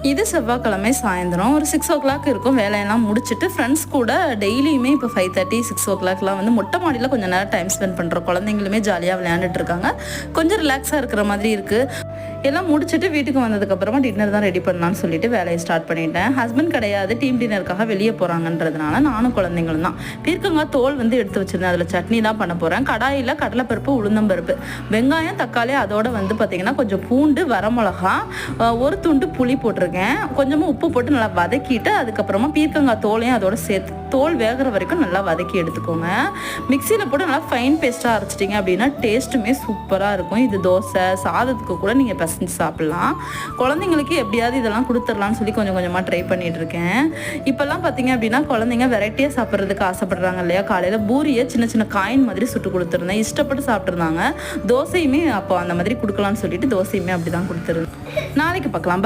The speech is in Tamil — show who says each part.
Speaker 1: இது செவ்வாய்க்கிழமை சாயந்தரம் ஒரு 6 இருக்கும். வேலையெல்லாம் முடிச்சுட்டு ஃப்ரெண்ட்ஸ் கூட டெய்லியுமே இப்போ 5:30 6 வந்து மொட்டை மாடியில் கொஞ்சம் நேரம் டைம் ஸ்பெண்ட் பண்ணுறோம். குழந்தைங்களுமே ஜாலியாக விளையாண்டுட்டு இருக்காங்க. கொஞ்சம் ரிலாக்ஸாக இருக்கிற மாதிரி இருக்குது. எல்லாம் முடிச்சுட்டு வீட்டுக்கு வந்ததுக்கப்புறமா டின்னர் தான் ரெடி பண்ணலான்னு சொல்லிட்டு வேலையை ஸ்டார்ட் பண்ணிட்டேன். ஹஸ்பண்ட் கிடையாது, டீம் டின்னருக்காக வெளியே போகிறாங்கன்றதுனால நானும் குழந்தைங்களும் தான். பீர்க்கங்காய் தோல் வந்து எடுத்து வச்சுருந்தேன். அதில் சட்னி தான் பண்ண போகிறேன். கடாயில் கடலைப்பருப்பு, உளுந்தம்பருப்பு, வெங்காயம், தக்காளி, அதோட வந்து பார்த்திங்கன்னா கொஞ்சம் பூண்டு, வரமிளகா, ஒரு துண்டு புளி போட்டிருக்கேன். கொஞ்சமாக உப்பு போட்டு நல்லா வதக்கிட்டு அதுக்கப்புறமா பீர்க்கங்காய் தோலையும் அதோட சேர்த்து தோல் வேகிற வரைக்கும் நல்லா வதக்கி எடுத்துக்கோங்க. மிக்சியில் போட்டு நல்லா ஃபைன் பேஸ்ட்டாக அரைச்சிட்டிங்க அப்படின்னா டேஸ்ட்டுமே சூப்பராக இருக்கும். இது தோசை சாதத்துக்கு கூட நீங்கள் பசஞ்சு சாப்பிட்லாம். குழந்தைங்களுக்கு எப்படியாவது இதெல்லாம் கொடுத்துடலான்னு சொல்லி கொஞ்சம் கொஞ்சமாக ட்ரை பண்ணிகிட்டு இருக்கேன். இப்போல்லாம் பார்த்தீங்க அப்படின்னா குழந்தைங்க வெரைட்டியாக சாப்பிட்றதுக்கு ஆசைப்படுறாங்க இல்லையா. காலையில் பூரியை சின்ன சின்ன காயின் மாதிரி சுட்டு கொடுத்துருந்தேன். இஷ்டப்பட்டு சாப்பிட்ருந்தாங்க. தோசையுமே அப்போ அந்த மாதிரி கொடுக்கலான்னு சொல்லிட்டு தோசையுமே அப்படி தான் கொடுத்துருந்தேன். நாளைக்கு பார்க்கலாம்.